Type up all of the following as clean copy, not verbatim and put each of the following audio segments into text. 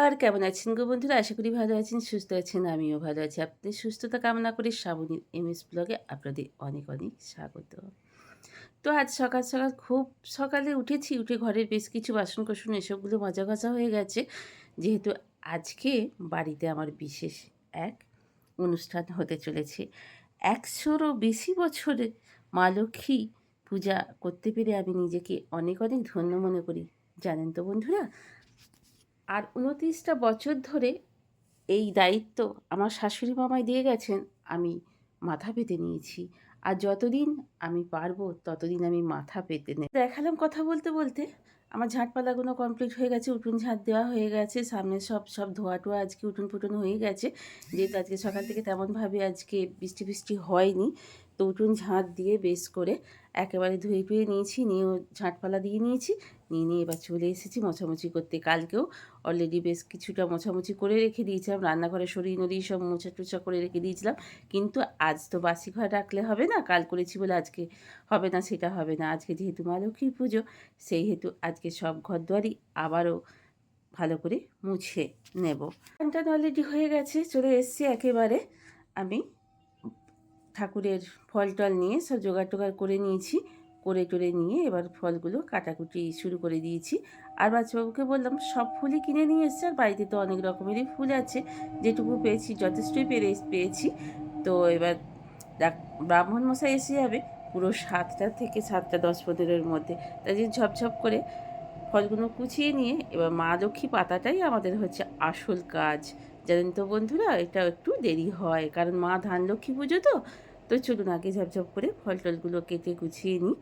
নমস্কার, কেমন আছেন গো বন্ধুরা? আশা করি ভালো আছেন, সুস্থ আছেন। আমিও ভালো আছি। আপনাদের সুস্থতা কামনা করে শ্রাবণীর এমএস ব্লগে আপনাদের অনেক, অনেক স্বাগত। তো আজ সকাল, সকাল খুব সকালে উঠেছি, উঠে ঘরের বেশ কিছু বাসন-কোসন এসবগুলো মাজা-ঘষা হয়ে গেছে। যেহেতু আজকে বাড়িতে আমার বিশেষ এক অনুষ্ঠান হতে চলেছে। ১০০রও বেশি বছরে মা লক্ষ্মী পূজা করতে পেরে আমি নিজেকে অনেক, অনেক ধন্য মনে করি। জানেন তো বন্ধুরা? আর ২৯টা বছর ধরে এই দায়িত্ব আমার শাশুড়ি মামাই দিয়ে গেছেন, আমি মাথা পেতে নিয়েছি। আর যতদিন আমি পারবো ততদিন আমি মাথা পেতে দেখালাম কথা বলতে, বলতে আমার ঝাঁটপালাগুলো কমপ্লিট হয়ে গেছে, উঠোন ঝাঁট দেওয়া হয়ে গেছে, সামনে সব ধোয়া-টোয়া আজকে উঠোন-ফুটোন হয়ে গেছে। যেহেতু আজকে সকাল থেকে তেমনভাবে আজকে বৃষ্টি হয়নি, তো উঠোন ঝাঁট দিয়ে বেশ করে একেবারে ধুয়ে-টুয়ে নিয়েছি, নিয়েও ঝাঁটপালা দিয়ে নিয়েছি। নিয়ে এবার চলে এসেছি মোছামুছি করতে। কালকেও অলরেডি বেশ কিছুটা মোছামুছি করে রেখে দিয়েছিলাম, রান্নাঘরে সরিয়ে-নরিয়ে সব মোছা-টোছা করে রেখে দিয়েছিলাম। কিন্তু আজ তো বাসি ঘর রাখলে হবে না, কাল করেছি বলে আজকে হবে না, সেটা হবে না। আজকে যেহেতু মা লক্ষ্মীর পুজো, সেই হেতু আজকে সব ঘরদুয়ারই আবারও ভালো করে মুছে নেব। স্নান-টান অলরেডি হয়ে গেছে, চলে এসেছি একেবারে। আমি ঠাকুরের ফল-টল নিয়ে সব জোগাড়-টোগাড় করে নিয়েছি। করে-টরে নিয়ে এবার ফলগুলো কাটাকুটি শুরু করে দিয়েছি। আর বাচ্চাবাবুকে বললাম, সব ফুলই কিনে নিয়ে এসছে, আর বাড়িতে তো অনেক রকমেরই ফুল আছে। যেটুকু পেয়েছি যথেষ্টই পেয়েছি। তো এবার ব্রাহ্মণ মশাই এসে যাবে পুরো ৭টা থেকে ৭টা ১০-১৫-এর মধ্যে। তাই জন্য ঝপঝপ করে ফলগুলো কুচিয়ে নিয়ে এবার মা লক্ষ্মী পাতাটাই আমাদের হচ্ছে আসল কাজ। জানেন তো বন্ধুরা? এটা একটু দেরি হয়, কারণ মা ধান লক্ষ্মী পুজো তো। তো চলুন আগে ঝপঝপ করে ফল-টলগুলো কেটে গুছিয়ে নিই।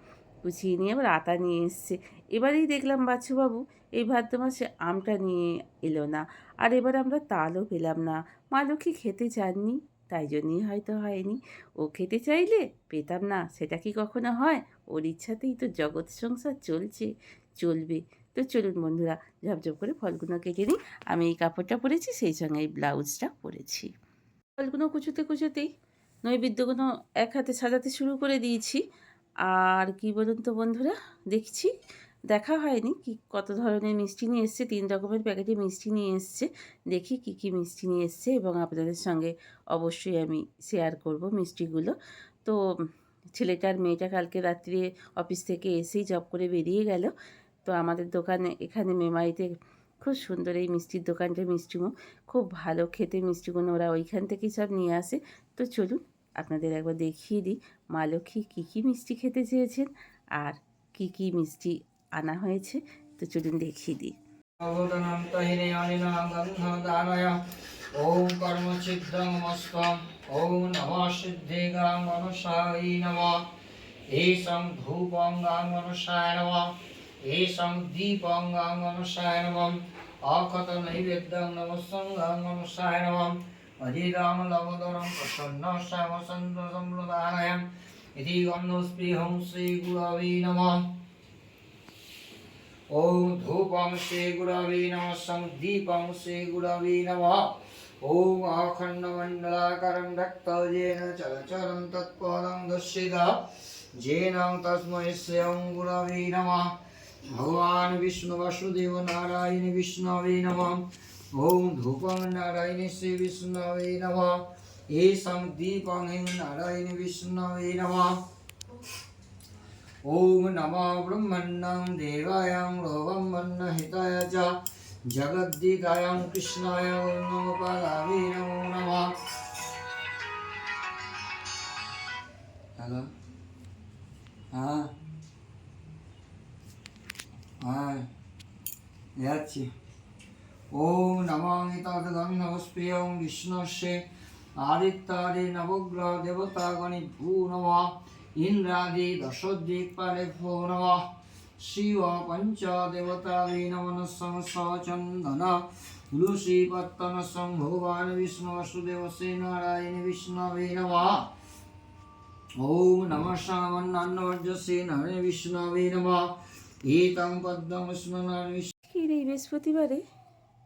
গুছিয়ে নিয়ে আবার আতা নিয়ে এসছে। এবারেই দেখলাম বাচ্চুবাবু এই ভাদ্র মাসে আমটা নিয়ে এলো না। আর এবার আমরা তালও পেলাম না। মা লক্ষ্মী খেতে চাননি, তাই জন্যই হয়তো হয়নি। ও খেতে চাইলে পেতাম না, সেটা কি কখনো হয়? ওর ইচ্ছাতেই তো জগৎ সংসার চলবে। তো চলুন বন্ধুরা, ঝপঝপ করে ফলগুলো কেটে নিই। আমি এই কাপড়টা পরেছি, সেই সঙ্গে এই ব্লাউজটা পরেছি। ফলগুলো কুচোতেই নৈবেদ্যগুলো এক হাতে সাজাতে শুরু করে দিয়েছি। আর কি বলুন তো বন্ধুরা, দেখছি দেখা হয়নি কি কত ধরনের মিষ্টি নিয়ে এসছে। ৩ রকমের প্যাকেটে মিষ্টি নিয়ে এসছে। দেখি কি কি মিষ্টি নিয়ে এসছে এবং আপনাদের সঙ্গে অবশ্যই আমি শেয়ার করব মিষ্টিগুলো। তো ছেলেটা আর মেয়েটা কালকে রাত্রে অফিস থেকে এসেই জব করে বেরিয়ে গেল। তো আমাদের দোকানে এখানে মেমারিতে খুব সুন্দর এই মিষ্টির দোকানটা, মিষ্টিমুখ খুব ভালো খেতে মিষ্টিগুলো, ওরা ওইখান থেকেই সব নিয়ে আসে। তো চলুন আপনাদের একবার দেখিয়ে দিই মা লক্ষ্মী কী কী মিষ্টি খেতে চেয়েছেন আর কী কী মিষ্টি আনা হয়েছে। তো চলুন দেখিয়ে দিই। ওম কর্মচিদ্রমস্তম ওম নমঃ সিদ্ধিগাং মনসায় নমঃ এষং ধূপং গাং মনসায় নমঃ এষং দীপং গাং মনসায় নমঃ অক্ষত নৈবেদ্যং নমস্যং গাং মনসায় নমঃ অজিরাম লবদরং প্রসন্ন শ্যাম চন্দ্র সম্প্রদানয়ং ইতি গন্ধস্পৃহং শ্রী গুরবে নমঃ। ओम धूपं श्री गुरवे नमः संदीपं श्री गुरवे नमः। ओम अखंडमंडलाकारं रक्तजेन चलचरं तत्पदं दर्शिता जेन तस्मै श्रीं गुरवे नमः। भगवान् विष्णु वासुदेव नारायण विष्णवे नमः। ओम धूपं नारायण श्री विष्णवे नमः। एषं दीपं नारायण विष्णवे नमः। ओम नमो ब्रह्मण्यं देवायं लोभं वन्नहिताय च जगद्दिताय कृष्णाय नमोपादावे नमो नमः। हेलो हाँ हाँ যাচ্ছি। ओम नमो तद्गन्धपुष्पं विष्णुस्य आदित्यादि नवग्रह देवतागणिभ्यो नमः। इंद्रादि दशोद्दीपालेभ्यो नमः। शिव पंचदेवतावे नमः। चंदन तुलसी पत्तन भगवान विष्णु वसुदेव श्री नारायण विष्णवे नमः। ओम नमः श्री नारायण विष्णवे नमः। एतं पद्मं स्मरणामि। এই বৃহস্পতিবারে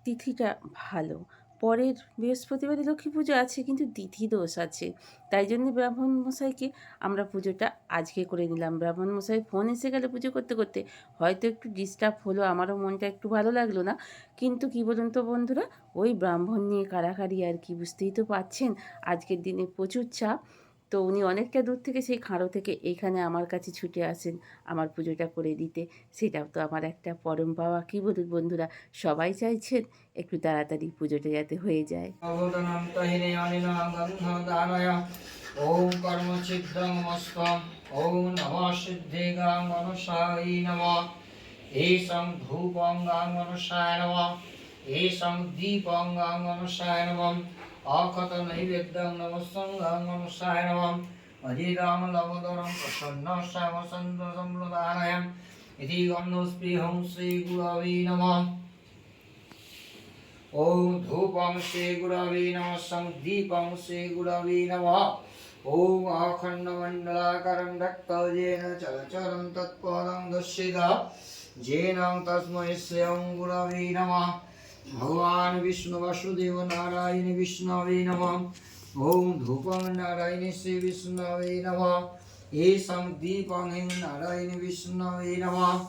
তিথিটা ভালো, পরের বৃহস্পতিবারে লক্ষ্মী পুজো আছে, কিন্তু তিথি দোষ আছে। তাই জন্য ব্রাহ্মণ মশাইকে আমরা পুজোটা আজকে করে নিলাম। ব্রাহ্মণ মশাই ফোন এসে গেল পুজো করতে করতে, হয়তো একটু ডিস্টার্ব হলো, আমারও মনটা একটু ভালো লাগলো না। কিন্তু কি বলুন তো বন্ধুরা, ওই ব্রাহ্মণ নিয়ে কাড়াকাড়ি আর কি, বুঝতেই তো পারছেন আজকের দিনে প্রচুর চাপ। তো উনি অনেকটা দূর থেকে, সেই খাঁড়ো থেকে এইখানে আমার কাছে ছুটে আসেন আমার পুজোটা করে দিতে। সেটাও তো আমার একটা পরম পাওয়া, কী বলুন বন্ধুরা। সবাই চাইছেন একটু তাড়াতাড়ি পুজোটা যাতে হয়ে যায়। অবদানম তহিনে অনিনা গন্ধ দানয় ওম কর্ম ছিদ্রং মস্তম ওম নমঃ সিদ্ধিগাং মনুষায় নমঃ এষং ধূপং গাং মনুষায় নমঃ এষং দীপং গাং মনুষায় নমঃ অক্ষত নৈবেদ্যং নমস্যং গাং মনুষায় নমঃ অজিরাম লবদরং প্রসন্ন শ্যাম চন্দ্র সম্প্রদানয়ম ইতি গন্ধস্পৃহং শ্রী গুরবে নমঃ ओम धूपं श्री गुरवे नमः दीपं श्री गुरवे नमः ओम अखंडमंडलाकारं रक्तजेन चलचरं तत्पदं दर्शिता जेन तस्मै श्रीं गुरवे नमः भगवान् विष्णु वासुदेव नारायण विष्णवे नमः ओम धूपं नारायण श्री विष्णवे नमः एषं दीपं नारायण विष्णवे नमः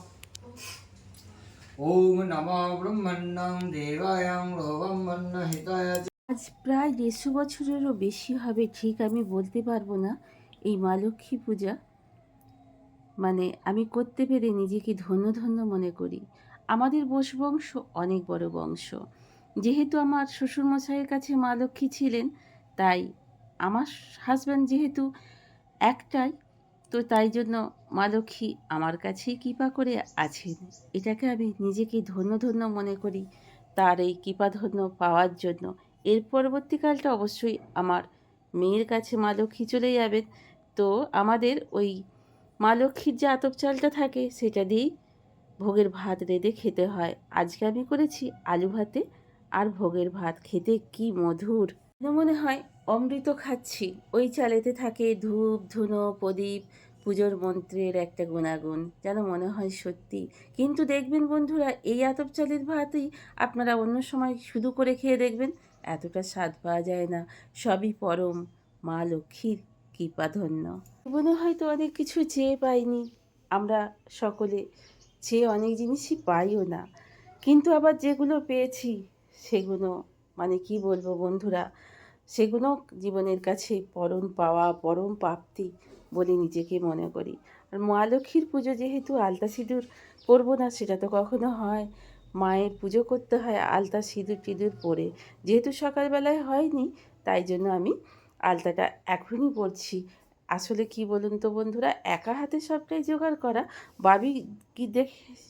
ओम नमो ब्रह्मण्यं देवायं लोभं हिताय। আজ প্রায় 150 বছরেরও বেশি হবে, ঠিক আমি বলতে পারবো না, এই মা লক্ষ্মী পূজা মানে আমি করতে পেরে নিজেকে ধন্য ধন্য মনে করি। আমাদের বংশ অনেক বড় বংশ। যেহেতু আমার শ্বশুরমশাইয়ের কাছে মা লক্ষ্মী ছিলেন, তাই আমার হাজব্যান্ড যেহেতু একটাই, তো তাই জন্য মা লক্ষ্মী আমার কাছেই কৃপা করে আছেন। এটাকে আমি নিজেকে ধন্য ধন্য মনে করি তার এই কৃপাধন্য পাওয়ার জন্য। এর পরবর্তীকালটা অবশ্যই আমার মেয়ের কাছে মা লক্ষ্মী চলে যাবেন। তো আমাদের ওই মা লক্ষ্মীর যে আতপ চালটা থাকে সেটা দিয়েই ভোগের ভাত রেঁধে খেতে হয়। আজকে আমি করেছি আলু ভাতে আর ভোগের ভাত, খেতে কি মধুর, মনে হয় অমৃত খাচ্ছি। ওই চালেতে থাকে ধূপ ধুনো প্রদীপ, পুজোর মন্ত্রের একটা গুণাগুণ, যেন মনে হয় সত্যি। কিন্তু দেখবেন বন্ধুরা, এই আতপ চালের ভাতই আপনারা অন্য সময় শুধু করে খেয়ে দেখবেন, এতটা স্বাদ পাওয়া যায় না। সবই পরম মা লক্ষ্মীর কৃপাধন্য। জীবনে হয়তো অনেক কিছু চেয়ে পাইনি আমরা সকলে, চেয়ে অনেক জিনিসই পাইও না, কিন্তু আবার যেগুলো পেয়েছি সেগুলো মানে কি বলবো বন্ধুরা, সেগুলো জীবনের কাছে পরম পাওয়া, পরম প্রাপ্তি বলে নিজেকে মনে করি। আর মা লক্ষ্মীর পুজো যেহেতু আলতা সিঁদুর পরবো না, সেটা তো কখনো হয়, মায়ের পুজো করতে হয় আলতা সিঁদুর টিঁদুর পরে। যেহেতু সকালবেলায় হয়নি, তাই জন্য আমি আলতাটা এখনই পরছি। আসলে কি বলুন তো বন্ধুরা, একা হাতে সবটাই জোগাড় করা। বাবি কি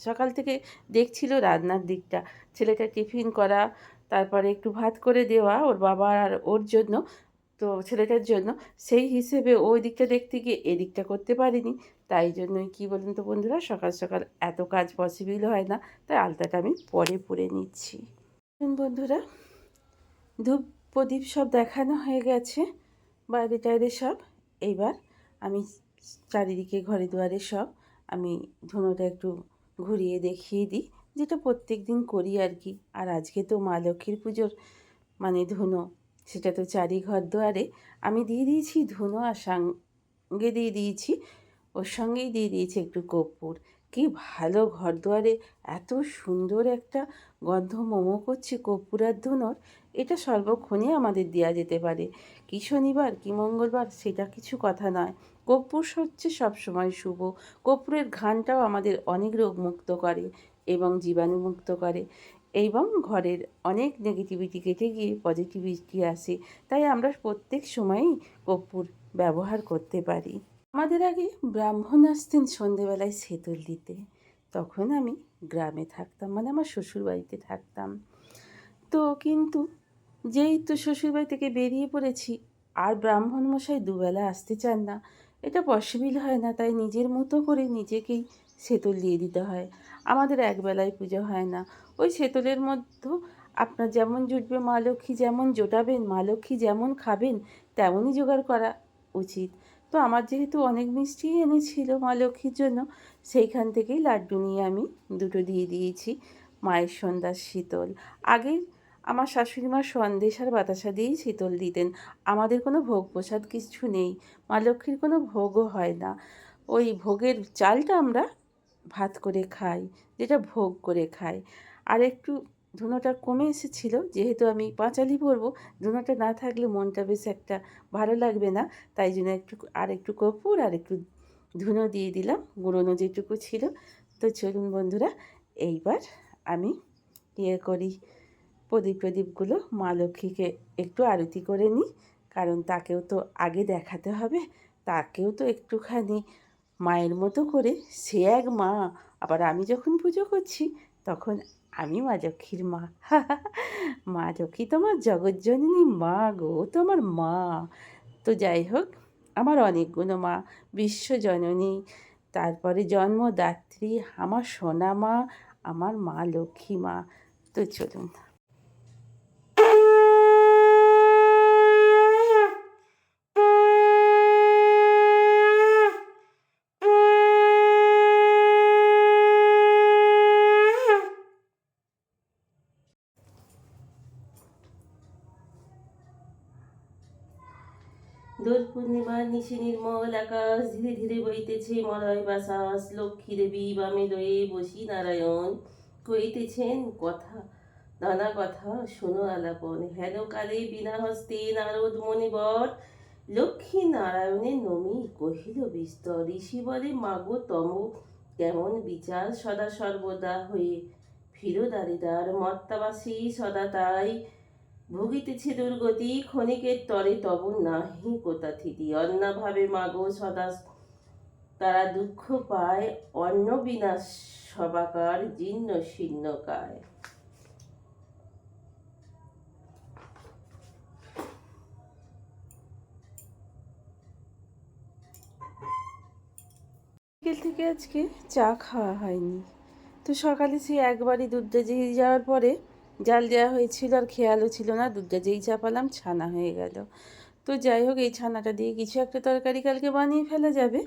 সকাল থেকে দেখছিল রান্নার দিকটা, ছেলেটা টিফিন করা, তারপরে একটু ভাত করে দেওয়া ওর বাবা আর ওর জন্য, তো ছেলেটার জন্য, সেই হিসেবে ওই দিকটা দেখতে গিয়ে এদিকটা করতে পারিনি। তাই জন্যই কি বলুন তো বন্ধুরা, সকাল সকাল এত কাজ পসিবল হয় না, তাই আলতাটা আমি পরে পরে নিচ্ছি। বন্ধুরা, ধূপ প্রদীপ সব দেখানো হয়ে গেছে, বাইরে টাইরে সব। এইবার আমি চারিদিকে ঘরে দুয়ারে সব আমি ধুনোটা একটু ঘুরিয়ে দেখিয়ে দিই, যেটা প্রত্যেক দিন করি আর কি। আর আজকে তো মা লক্ষ্মীর পুজোর মানে ধুনো, সেটা তো চারি ঘর দুয়ারে আমি দিয়ে দিয়েছি ধুনো, আর সঙ্গে দিয়ে দিয়েছি, ওর সঙ্গেই দিয়ে দিয়েছি একটু কর্পূর। কি ভালো ঘর দুয়ারে এত সুন্দর একটা গন্ধ মোমো করছে কর্পূর আর ধুনোর। এটা সর্বক্ষণই আমাদের দেওয়া যেতে পারে, কি শনিবার কি মঙ্গলবার সেটা কিছু কথা নয়। কর্পূর হচ্ছে সবসময় শুভ। কর্পূরের ঘ্রাণটাও আমাদের অনেক রোগমুক্ত করে এবং জীবাণুমুক্ত করে, এবং ঘরের অনেক নেগেটিভিটি কেটে গিয়ে পজিটিভিটি আসে। তাই আমরা প্রত্যেক সময়ই কর্পূর ব্যবহার করতে পারি। আমাদের আগে ব্রাহ্মণ আসতেন সন্ধেবেলায় সেতুল দিতে, তখন আমি গ্রামে থাকতাম, মানে আমার শ্বশুরবাড়িতে থাকতাম। তো কিন্তু যেই তো শ্বশুরবাড়ি থেকে বেরিয়ে পড়েছি, আর ব্রাহ্মণ মশাই দুবেলা আসতে চান না, এটা পসিবল হয় না। তাই নিজের মতো করে নিজেকেই সেতুল দিয়ে দিতে হয়। আমাদের একবেলায় পুজো হয় না, ওই সেতুলের মধ্যে আপনার যেমন জুটবে মা লক্ষ্মী যেমন জোটাবেন, মা লক্ষ্মী যেমন খাবেন তেমনই জোগাড় করা উচিত। তো আমার যেহেতু অনেক মিষ্টি এনেছিল মা লক্ষ্মীর জন্য, সেইখান থেকেই লাড্ডু নিয়ে আমি দুটো দিয়ে দিয়েছি মায়ের সন্ধ্যার শীতল। আগে আমার শাশুড়ি মা সন্দেশ আর বাতাসা দিয়েই শীতল দিতেন। আমাদের কোনো ভোগ প্রসাদ কিছু নেই, মা লক্ষ্মীর কোনো ভোগও হয় না। ওই ভোগের চালটা আমরা ভাত করে খাই, যেটা ভোগ করে খাই। আর একটু ধুনোটা কমে এসেছিল, যেহেতু আমি পাঁচালি পরবো, ধুনোটা না থাকলে মনটা বেশ একটা ভালো লাগবে না, তাই জন্য একটু কর্পূর আর একটু ধুনো দিয়ে দিলাম, গুঁড়োনো যেটুকু ছিল। তো চলুন বন্ধুরা, এইবার আমি করি, প্রদীপগুলো মা লক্ষ্মীকে একটু আরতি করে নিই, কারণ তাকেও তো আগে দেখাতে হবে, তাকেও তো একটুখানি মায়ের মতো করে, সে এক মা, আবার আমি যখন পুজো করছি তখন আমি মা লক্ষ্মীর মা। মা লক্ষ্মী তোমার জগজ্জননী মা গো, তোমার মা। তো যাই হোক, আমার অনেকগুলো মা, বিশ্বজননী, তারপরে জন্মদাত্রী, আমার সোনা মা, আমার মা লক্ষ্মী মা। তো চলুন। দোল পূর্ণিমার নিশি নির্মল আকাশ, ধীরে ধীরে বইতেছে মলয় বাতাস, লক্ষ্মী দেবী বামে লয়ে বসি নারায়ণ কইতেছেন কথা, নানা কথা শোনো আলাপন, হেন কালে বিনা হস্তে নারদ মণিবর, লক্ষ্মী নারায়ণের নমি কহিল বিস্তর, ঋষি বলে মাগো তম কেমন বিচার, সদা সর্বদা হয়ে ফিরো দারিদার, মর্তাবাসী সদা তাই ভুগিতেছে দুর্গতি, ক্ষণিকের তরে তব নাহি কোথাথিতি, অন্যভাবে মাগো সদা তারা দুঃখ পায়, অন্ন বিনাশ সবাকার জীর্ণ শীর্ণকায়। বিকেল থেকে আজকে চা খাওয়া হয়নি, তো সকালে সেই একবারই দুধটা যেই যাওয়ার পরে জাল দেওয়া হয়েছিল, আর খেয়ালও ছিল না, দুধটা যেই চাপালাম ছানা হয়ে গেল। তো যাই হোক, এই ছানাটা দিয়ে কিছু একটা তরকারি কালকে বানিয়ে ফেলা যাবে,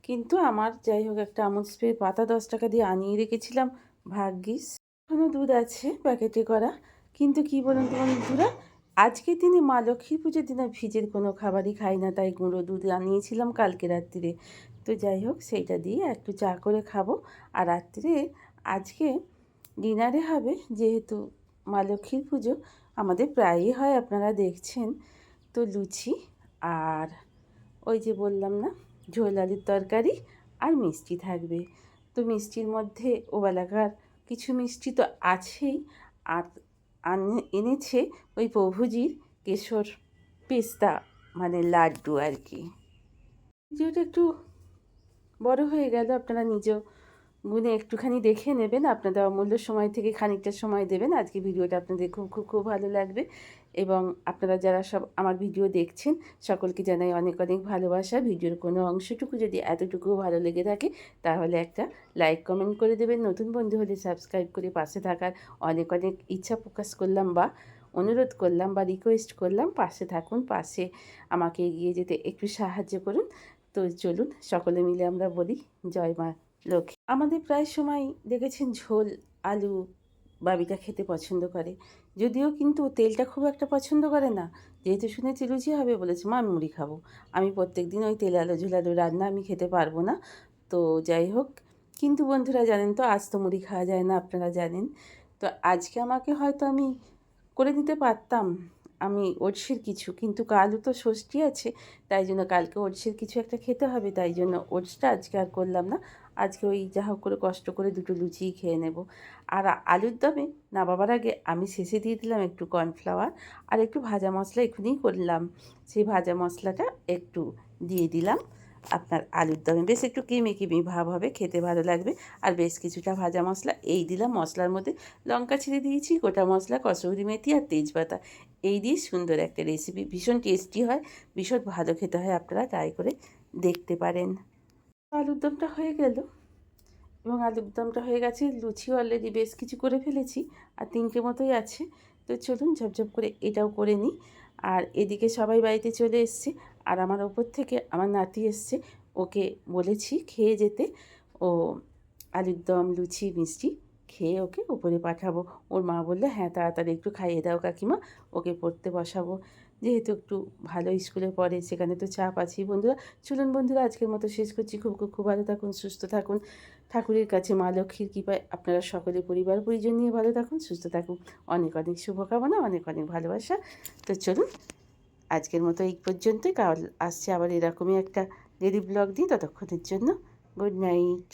কিন্তু আমার যাই হোক একটা আমুল স্প্রে পাতা 10 টাকা দিয়ে আনিয়ে রেখেছিলাম, ভাগ্যিস এখনও দুধ আছে প্যাকেটে করা। কিন্তু কি বলুন তো বন্ধুরা, আজকের দিনে মা লক্ষ্মীর পুজোর দিনে ভিজের কোনো খাবারই খাই না, তাই গুঁড়ো দুধ আনিয়েছিলাম কালকে রাত্রিরে। তো যাই হোক, সেইটা দিয়ে একটু চা করে খাবো। আর রাত্রে আজকে ডিনারে হবে, যেহেতু মা লক্ষ্মীর পুজো আমাদের প্রায়ই হয়, আপনারা দেখছেন, তো লুচি আর ওই যে বললাম না, ঝোল আলুর তরকারি আর মিষ্টি থাকবে। তো মিষ্টির মধ্যে ওবেলাকার কিছু মিষ্টি তো আছেই, আর এনেছে ওই প্রভুজির কেশর পেস্তা, মানে লাড্ডু আর কি। ভিডিওটা একটু বড় হয়ে গেল, আপনারা নিজেও গুনে একটুখানি দেখে নেবেন, আপনাদের অমূল্য সময় থেকে খানিকটা সময় দেবেন। আজকে ভিডিওটা আপনাদের খুব খুব খুব ভালো লাগবে, এবং আপনারা যারা সব আমার ভিডিও দেখছেন সকলকে জানাই অনেক অনেক ভালোবাসা। ভিডিওর কোনো অংশটুকু যদি এতটুকুও ভালো লেগে থাকে তাহলে একটা লাইক কমেন্ট করে দেবেন, নতুন বন্ধু হলে সাবস্ক্রাইব করে পাশে থাকার অনেক অনেক ইচ্ছা প্রকাশ করলাম, বা অনুরোধ করলাম, বা রিকোয়েস্ট করলাম, পাশে থাকুন, পাশে আমাকে এগিয়ে যেতে একটু সাহায্য করুন। তো চলুন সকলে মিলে আমরা বলি জয় মা লক্ষ্মী। আমাদের প্রায় সময় দেখেছেন ঝোল আলু বাবিটা খেতে পছন্দ করে, যদিও কিন্তু তেলটা খুব একটা পছন্দ করে না। যেহেতু শুনেছি লুচি হবে, বলেছে মা আমি মুড়ি খাবো। আমি প্রত্যেক দিন ওই তেল আলু ঝোল আলু রান্না আমি খেতে পারবো না। তো যাই হোক, কিন্তু বন্ধুরা জানেন তো, আজ তো মুড়ি খাওয়া যায় না, আপনারা জানেন। তো আজকে আমাকে হয়তো আমি করে দিতে পারতাম আমি ওটসের কিছু, কিন্তু কালও তো ষষ্ঠী আছে, তাই জন্য কালকে ওটসের কিছু একটা খেতে হবে, তাই জন্য ওটসটা আজকে আর করলাম না। আজকে ওই যা হোক করে কষ্ট করে দুটো লুচিই খেয়ে নেব। আর আলুর দমে নামাবার আগে আমি শেষে দিয়ে দিলাম একটু কর্নফ্লাওয়ার আর একটু ভাজা মশলা, এক্ষুনি করলাম, সেই ভাজা মশলাটা একটু দিয়ে দিলাম আপনার আলুর দমে, বেশ একটু কিমি কিমি ভাব হবে, খেতে ভালো লাগবে। আর বেশ কিছুটা ভাজা মশলা এই দিলাম, মশলার মধ্যে লঙ্কা ছিঁড়ে দিয়েছি, গোটা মশলা, কসুরি মেথি আর তেজপাতা, এই দিয়ে সুন্দর একটা রেসিপি, ভীষণ টেস্টি হয়, ভীষণ ভালো খেতে হয়, আপনারা ট্রাই করে দেখতে পারেন। আলুর দমটা হয়ে গেল, এবং আলুর দমটা হয়ে গেছে, লুচিও অলরেডি বেশ কিছু করে ফেলেছি, আর 3টে মতোই আছে। তো চলুন ঝপঝপ করে এটাও করে নিই। আর এদিকে সবাই বাড়িতে চলে এসছে, আর আমার ওপর থেকে আমার নাতি এসছে, ওকে বলেছি খেয়ে যেতে, ও আলুর দম লুচি মিষ্টি খেয়ে ওকে উপরে পাঠাবো। ওর মা বলল, হ্যাঁ তাড়াতাড়ি একটু খাইয়ে দাও কাকিমা, ওকে পড়তে বসাবো। যেহেতু একটু ভালো স্কুলে পড়ে, সেখানে তো চাপ আছেই বন্ধুরা। চলুন বন্ধুরা, আজকের মতো শেষ করছি। খুব খুব খুব ভালো থাকুন, সুস্থ থাকুন। ঠাকুরের কাছে মা লক্ষ্মীর কৃপায় আপনারা সকলে পরিবার পরিজন নিয়ে ভালো থাকুন, সুস্থ থাকুন। অনেক অনেক শুভকামনা, অনেক অনেক ভালোবাসা। তো চলুন, আজকের মতো এই পর্যন্তই। কাল আসছে আবার এরকমই একটা ডেলি ব্লগ দিয়ে। ততক্ষণের জন্য গুড নাইট।